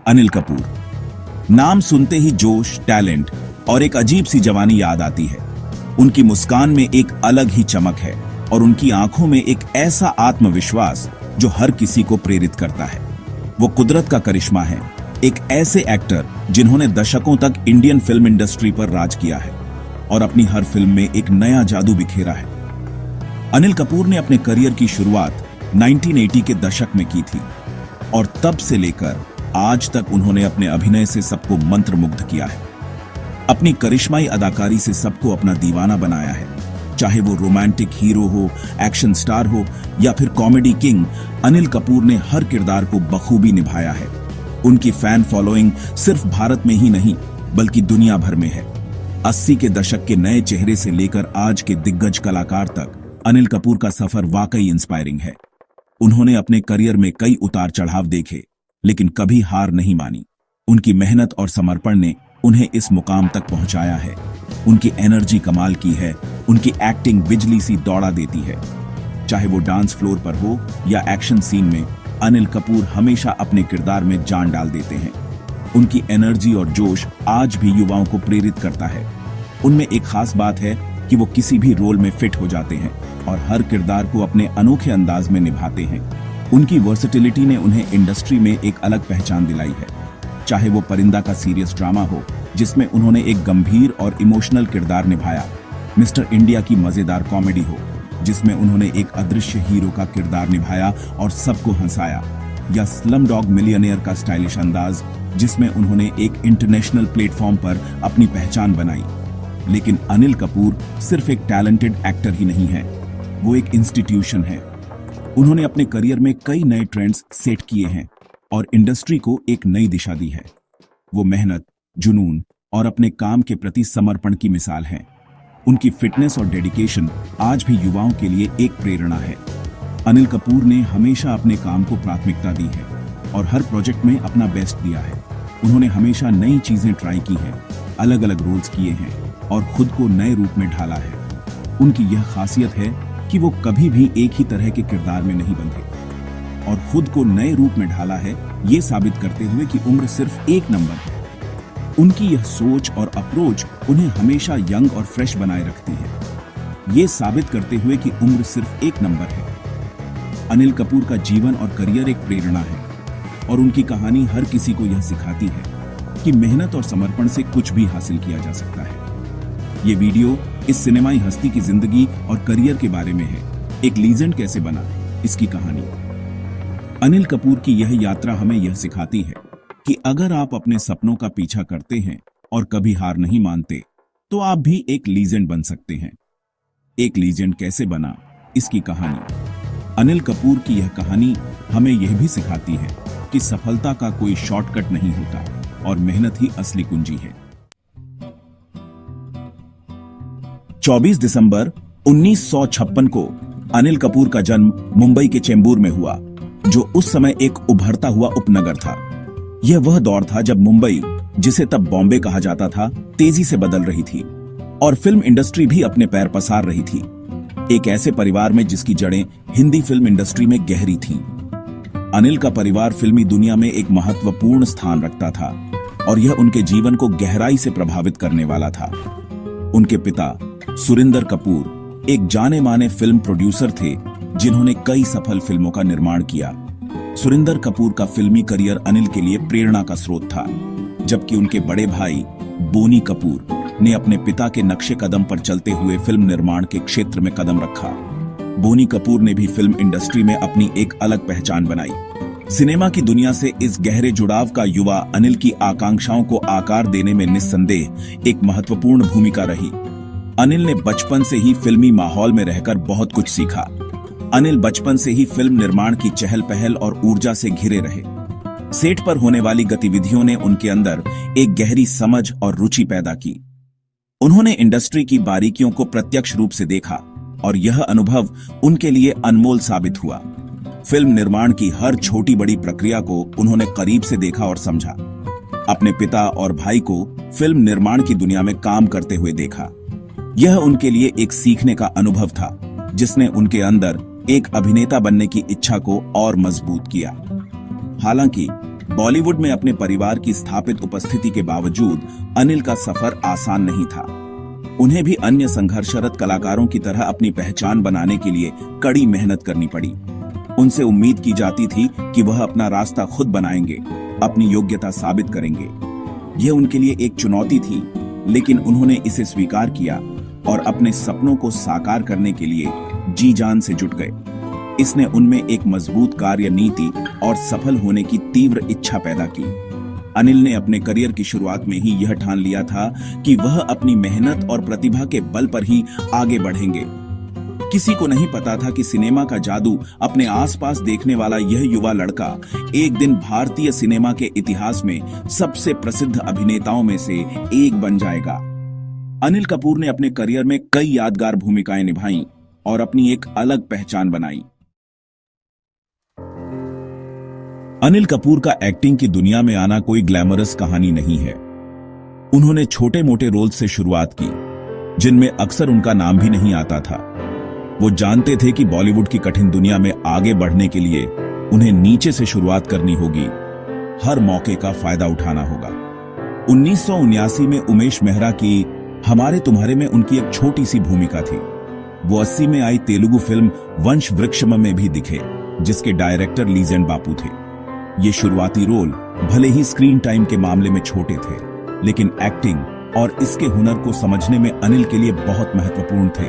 अनिल कपूर। नाम सुनते ही जोश, टैलेंट और एक अजीब सी जवानी याद आती है। उनकी मुस्कान में एक अलग ही चमक है और उनकी आंखों में एक ऐसा आत्मविश्वास जो हर किसी को प्रेरित करता है। वो कुदरत का करिश्मा है, एक ऐसे एक्टर जिन्होंने दशकों तक इंडियन फिल्म इंडस्ट्री पर राज किया है और अपनी हर फिल्म में एक नया जादू बिखेरा है। अनिल कपूर ने अपने करियर की शुरुआत 1980 के दशक में की थी और तब से लेकर आज तक उन्होंने अपने अभिनय से सबको मंत्रमुग्ध किया है। अपनी करिश्माई अदाकारी से सबको अपना दीवाना बनाया है। चाहे वो रोमांटिक हीरो हो, एक्शन स्टार हो या फिर कॉमेडी किंग, अनिल कपूर ने हर किरदार को बखूबी निभाया है। उनकी फैन फॉलोइंग सिर्फ भारत में ही नहीं बल्कि दुनिया भर में है। 80 के दशक के नए चेहरे से लेकर आज के दिग्गज कलाकार तक अनिल कपूर का सफर वाकई इंस्पायरिंग है। उन्होंने अपने करियर में कई उतार चढ़ाव देखे लेकिन कभी हार नहीं मानी। उनकी मेहनत और समर्पण ने उन्हें इस मुकाम तक पहुंचाया है। उनकी एनर्जी कमाल की है, उनकी एक्टिंग बिजली सी दौड़ा देती है। चाहे वो डांस फ्लोर पर हो या एक्शन सीन में, अनिल कपूर हमेशा अपने किरदार में जान डाल देते हैं। उनकी एनर्जी और जोश आज भी युवाओं को प्रेरित करता है। उनमें एक खास बात है कि वो किसी भी रोल में फिट हो जाते हैं और हर किरदार को अपने अनोखे अंदाज में निभाते हैं। उनकी वर्सेटिलिटी ने उन्हें इंडस्ट्री में एक अलग पहचान दिलाई है। चाहे वो परिंदा का सीरियस ड्रामा हो जिसमें उन्होंने एक गंभीर और इमोशनल किरदार निभाया, मिस्टर इंडिया की मजेदार कॉमेडी हो जिसमें उन्होंने एक अदृश्य हीरो का किरदार निभाया और सबको हंसाया, या स्लम डॉग मिलियनेयर का स्टाइलिश अंदाज जिसमें उन्होंने एक इंटरनेशनल प्लेटफॉर्म पर अपनी पहचान बनाई। लेकिन अनिल कपूर सिर्फ एक टैलेंटेड एक्टर ही नहीं है, वो एक इंस्टीट्यूशन है। उन्होंने अपने करियर में कई नए ट्रेंड्स सेट किए हैं और इंडस्ट्री को एक नई दिशा दी है। वो मेहनत, जुनून और अपने काम के प्रति समर्पण की मिसाल हैं। उनकी फिटनेस और डेडिकेशन आज भी युवाओं के लिए एक प्रेरणा है। अनिल कपूर ने हमेशा अपने काम को प्राथमिकता दी है और हर प्रोजेक्ट में अपना बेस्ट दिया है। उन्होंने हमेशा नई चीजें ट्राई की हैं, अलग अलग रोल्स किए हैं और खुद को नए रूप में ढाला है। उनकी यह खासियत है कि वो कभी भी एक ही तरह के किरदार में नहीं बंधे और खुद को नए रूप में ढाला है, ये साबित करते हुए कि उम्र सिर्फ एक नंबर है। उनकी यह सोच और अप्रोच उन्हें हमेशा यंग और फ्रेश बनाए रखती है, ये साबित करते हुए कि उम्र सिर्फ एक नंबर है। अनिल कपूर का जीवन और करियर एक प्रेरणा है और उनकी कहानी हर किसी को यह सिखाती है कि मेहनत और समर्पण से कुछ भी हासिल किया जा सकता है। ये वीडियो इस सिनेमाई हस्ती की जिंदगी और करियर के बारे में है। एक लीजेंड कैसे बना, इसकी कहानी। अनिल कपूर की यह यात्रा हमें यह सिखाती है कि अगर आप अपने सपनों का पीछा करते हैं और कभी हार नहीं मानते तो आप भी एक लीजेंड बन सकते हैं। एक लीजेंड कैसे बना, इसकी कहानी। अनिल कपूर की यह कहानी हमें यह भी सिखाती है कि सफलता का कोई शॉर्टकट नहीं होता और मेहनत ही असली कुंजी है। 24 दिसंबर 1956 को अनिल कपूर का जन्म मुंबई के चेंबूर में हुआ, जो उस समय एक उभरता हुआ उपनगर था। यह वह दौर था जब मुंबई, जिसे तब बॉम्बे कहा जाता था, तेजी से बदल रही थी और फिल्म इंडस्ट्री भी अपने पैर पसार रही थी। एक ऐसे परिवार में जिसकी जड़ें हिंदी फिल्म इंडस्ट्री में गहरी थीं। अनिल का परिवार फिल्मी दुनिया में एक महत्वपूर्ण स्थान रखता था और यह उनके जीवन को गहराई से प्रभावित करने वाला था। उनके पिता सुरिंदर कपूर एक जाने माने फिल्म प्रोड्यूसर थे जिन्होंने कई सफल फिल्मों का निर्माण किया। सुरिंदर कपूर का फिल्मी करियर अनिल के लिए प्रेरणा का स्रोत था, जबकि उनके बड़े भाई बोनी कपूर ने अपने पिता के नक्शे कदम पर चलते हुए फिल्म निर्माण के क्षेत्र में कदम रखा। बोनी कपूर ने भी फिल्म इंडस्ट्री में अपनी एक अलग पहचान बनाई। सिनेमा की दुनिया से इस गहरे जुड़ाव का युवा अनिल की आकांक्षाओं को आकार देने में निस्संदेह एक महत्वपूर्ण भूमिका रही। अनिल ने बचपन से ही फिल्मी माहौल में रहकर बहुत कुछ सीखा। अनिल बचपन से ही फिल्म निर्माण की चहल पहल और ऊर्जा से घिरे रहे। सेट पर होने वाली गतिविधियों ने उनके अंदर एक गहरी समझ और रुचि पैदा की। उन्होंने इंडस्ट्री की बारीकियों को प्रत्यक्ष रूप से देखा और यह अनुभव उनके लिए अनमोल साबित हुआ। फिल्म निर्माण की हर छोटी बड़ी प्रक्रिया को उन्होंने करीब से देखा और समझा। अपने पिता और भाई को फिल्म निर्माण की दुनिया में काम करते हुए देखा। यह उनके लिए एक सीखने का अनुभव था, जिसने उनके अंदर एक अभिनेता बनने की इच्छा को और मजबूत किया। हालांकि बॉलीवुड में अपने परिवार की स्थापित उपस्थिति के बावजूद अनिल का सफर आसान नहीं था। उन्हें भी अन्य संघर्षरत कलाकारों की तरह अपनी पहचान बनाने के लिए कड़ी मेहनत करनी पड़ी। उनसे उम्मीद की जाती थी कि वह अपना रास्ता खुद बनाएंगे, अपनी योग्यता साबित करेंगे। यह उनके लिए एक चुनौती थी, लेकिन उन्होंने इसे स्वीकार किया और अपने सपनों को साकार करने के लिए जी जान से जुट गए। इसने उनमें एक मजबूत कार्य नीति और सफल होने की तीव्र इच्छा पैदा की। अनिल ने अपने करियर की शुरुआत में ही यह ठान लिया था कि वह अपनी मेहनत और प्रतिभा के बल पर ही आगे बढ़ेंगे। किसी को नहीं पता था कि सिनेमा का जादू अपने आसपास देखने वाला यह युवा लड़का एक दिन भारतीय सिनेमा के इतिहास में सबसे प्रसिद्ध अभिनेताओं में से एक बन जाएगा। अनिल कपूर ने अपने करियर में कई यादगार भूमिकाएं निभाईं और अपनी एक अलग पहचान बनाई। अनिल कपूर का एक्टिंग की दुनिया में आना कोई ग्लैमरस कहानी नहीं है। उन्होंने छोटे मोटे रोल से शुरुआत की, जिनमें अक्सर उनका नाम भी नहीं आता था। वो जानते थे कि बॉलीवुड की कठिन दुनिया में आगे बढ़ने के लिए उन्हें नीचे से शुरुआत करनी होगी, हर मौके का फायदा उठाना होगा। 1979 में उमेश मेहरा की हमारे तुम्हारे में उनकी एक छोटी सी भूमिका थी। वो 80 में आई तेलुगु फिल्म वंश वृक्षम में भी दिखे, जिसके डायरेक्टर लीजेंड बापू थे। ये शुरुआती रोल भले ही स्क्रीन टाइम के मामले में छोटे थे, लेकिन एक्टिंग और इसके हुनर को समझने में अनिल के लिए बहुत महत्वपूर्ण थे।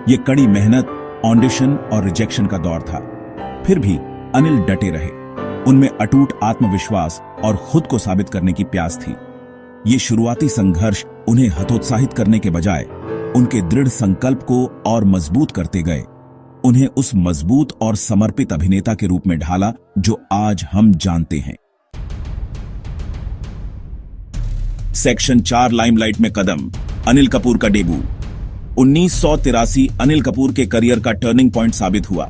ये कड़ी मेहनत, ऑडिशन और रिजेक्शन का दौर था, फिर भी अनिल डटे रहे। उनमें अटूट आत्मविश्वास और खुद को साबित करने की प्यास थी। ये शुरुआती संघर्ष उन्हें हतोत्साहित करने के बजाय उनके दृढ़ संकल्प को और मजबूत करते गए। उन्हें उस मजबूत और समर्पित अभिनेता के रूप में ढाला जो आज हम जानते हैं। सेक्शन 4 लाइमलाइट में कदम, अनिल कपूर का डेब्यू। 1983 अनिल कपूर के करियर का टर्निंग पॉइंट साबित हुआ।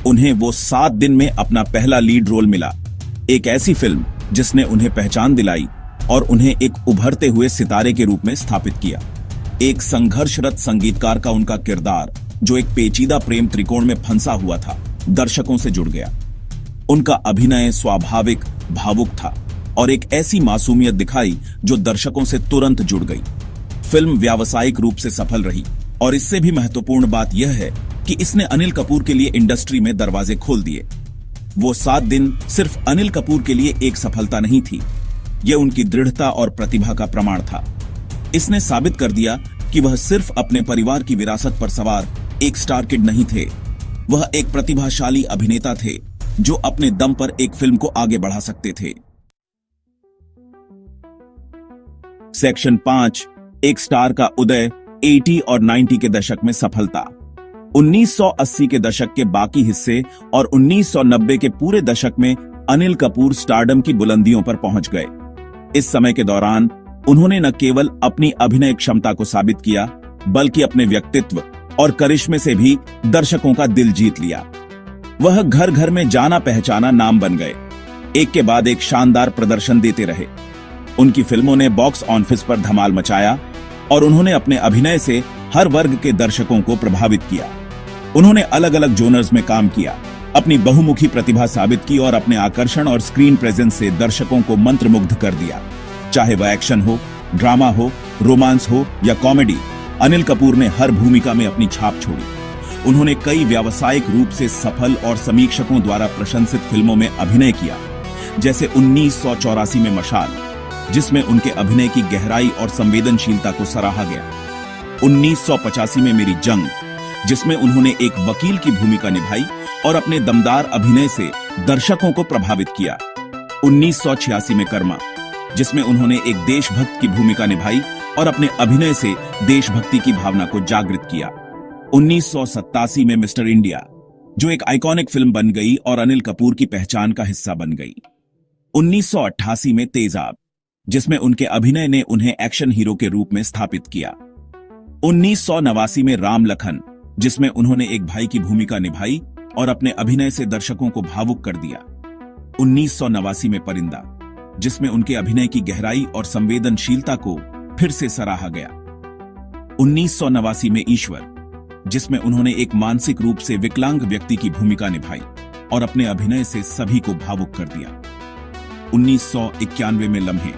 उन्हें वो 7 दिन में अपना पहला लीड रोल मिला, एक ऐसी फिल्म जिसने उन्हें पहचान दिलाई और उन्हें एक उभरते हुए सितारे के रूप में स्थापित किया। एक संघर्षरत संगीतकार का उनका किरदार, जो एक पेचीदा प्रेम त्रिकोण में फंसा हुआ था, दर्शकों से जुड़ गया। उनका अभिनय स्वाभाविक, भावुक था और एक ऐसी मासूमियत दिखाई जो दर्शकों से तुरंत जुड़ गई। फिल्म व्यावसायिक रूप से सफल रही और इससे भी महत्वपूर्ण बात यह है कि इसने अनिल कपूर के लिए इंडस्ट्री में दरवाजे खोल दिए। वो 7 दिन सिर्फ अनिल कपूर के लिए एक सफलता नहीं थी, यह उनकी दृढ़ता और प्रतिभा का प्रमाण था। इसने साबित कर दिया कि वह सिर्फ अपने परिवार की विरासत पर सवार एक स्टार किड नहीं थे, वह एक प्रतिभाशाली अभिनेता थे जो अपने दम पर एक फिल्म को आगे बढ़ा सकते थे। सेक्शन 5, एक स्टार का उदय, 80 और 90 के दशक में सफलता। 1980 के दशक के बाकी हिस्से और 1990 के पूरे दशक में अनिल कपूर स्टारडम की बुलंदियों पर पहुंच गए। इस समय के दौरान उन्होंने न केवल अपनी अभिनय क्षमता को साबित किया, बल्कि अपने व्यक्तित्व और करिश्मे से भी दर्शकों का दिल जीत लिया। वह घर घर में जाना पहचाना नाम बन गए, एक के बाद एक शानदार प्रदर्शन देते रहे। उनकी फिल्मों ने बॉक्स ऑफिस पर धमाल मचाया और उन्होंने अपने अभिनय से हर वर्ग के दर्शकों को प्रभावित किया। उन्होंने अलग अलग जोनर्स में काम किया, अपनी बहुमुखी प्रतिभा साबित की और अपने आकर्षण और स्क्रीन प्रेजेंस से दर्शकों को मंत्रमुग्ध कर दिया। चाहे वह एक्शन हो, ड्रामा हो, रोमांस हो या कॉमेडी, अनिल कपूर ने हर भूमिका में अपनी छाप छोड़ी। उन्होंने कई व्यावसायिक रूप से सफल और समीक्षकों द्वारा प्रशंसित फिल्मों में अभिनय किया, जैसे 1984 में मशाल, जिसमें उनके अभिनय की गहराई और संवेदनशीलता को सराहा गया। 1985 में मेरी जंग, जिसमें उन्होंने एक वकील की भूमिका निभाई और अपने दमदार अभिनय से दर्शकों को प्रभावित किया। 1986 में कर्मा, जिसमें उन्होंने एक देशभक्त की भूमिका निभाई और अपने अभिनय से देशभक्ति की भावना को जागृत किया। 1987 में मिस्टर इंडिया, जो एक आइकॉनिक फिल्म बन गई और अनिल कपूर की पहचान का हिस्सा बन गई। 1988 में तेजाब, जिसमें उनके अभिनय ने उन्हें एक्शन हीरो के रूप में स्थापित किया। 1989 में राम लखन, जिसमें उन्होंने एक भाई की भूमिका निभाई और अपने अभिनय से दर्शकों को भावुक कर दिया। 1989 में परिंदा, जिसमें उनके अभिनय की गहराई और संवेदनशीलता को फिर से सराहा गया। 1989 में ईश्वर, जिसमें उन्होंने एक मानसिक रूप से विकलांग व्यक्ति की भूमिका निभाई और अपने अभिनय से सभी को भावुक कर दिया। 1991 में लम्हे,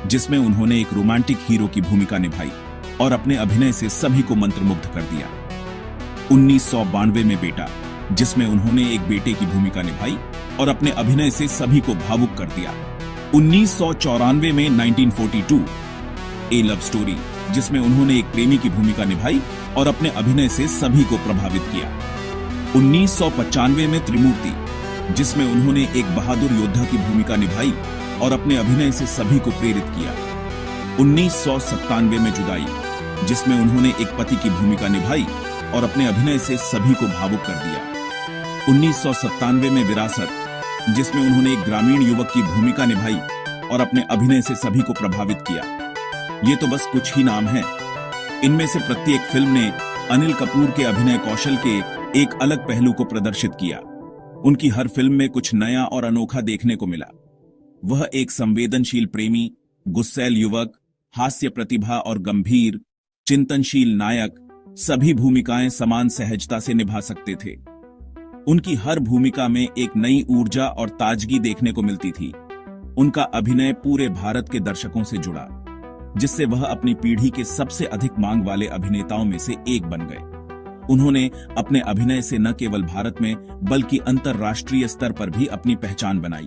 जिसमें उन्होंने एक रोमांटिक हीरो की भूमिका निभाई और अपने अभिनय से सभी को मंत्रमुग्ध कर दिया। 1992 में बेटा, जिसमें उन्होंने एक बेटे की भूमिका निभाई और अपने अभिनय से सभी को भावुक कर दिया। 1994 में 1942 ए लव स्टोरी, जिसमें उन्होंने एक प्रेमी की भूमिका निभाई और अपने अभिनय से सभी को प्रभावित किया। 1995 में त्रिमूर्ति, जिसमें उन्होंने एक बहादुर योद्धा की भूमिका निभाई और अपने अभिनय से सभी को प्रेरित किया। 1997 में जुदाई, जिसमें उन्होंने एक पति की भूमिका निभाई और अपने अभिनय से सभी को भावुक कर दिया। 1997 में विरासत, जिसमें उन्होंने एक ग्रामीण युवक की भूमिका निभाई और अपने अभिनय से सभी को प्रभावित किया। ये तो बस कुछ ही नाम हैं। इनमें से प्रत्येक फिल्म ने अनिल कपूर के अभिनय कौशल के एक अलग पहलू को प्रदर्शित किया। उनकी हर फिल्म में कुछ नया और अनोखा देखने को मिला। वह एक संवेदनशील प्रेमी, गुस्सैल युवक, हास्य प्रतिभा और गंभीर, चिंतनशील नायक सभी भूमिकाएं समान सहजता से निभा सकते थे। उनकी हर भूमिका में एक नई ऊर्जा और ताजगी देखने को मिलती थी। उनका अभिनय पूरे भारत के दर्शकों से जुड़ा, जिससे वह अपनी पीढ़ी के सबसे अधिक मांग वाले अभिनेताओं में से एक बन गए। उन्होंने अपने अभिनय से न केवल भारत में बल्कि अंतर्राष्ट्रीय स्तर पर भी अपनी पहचान बनाई।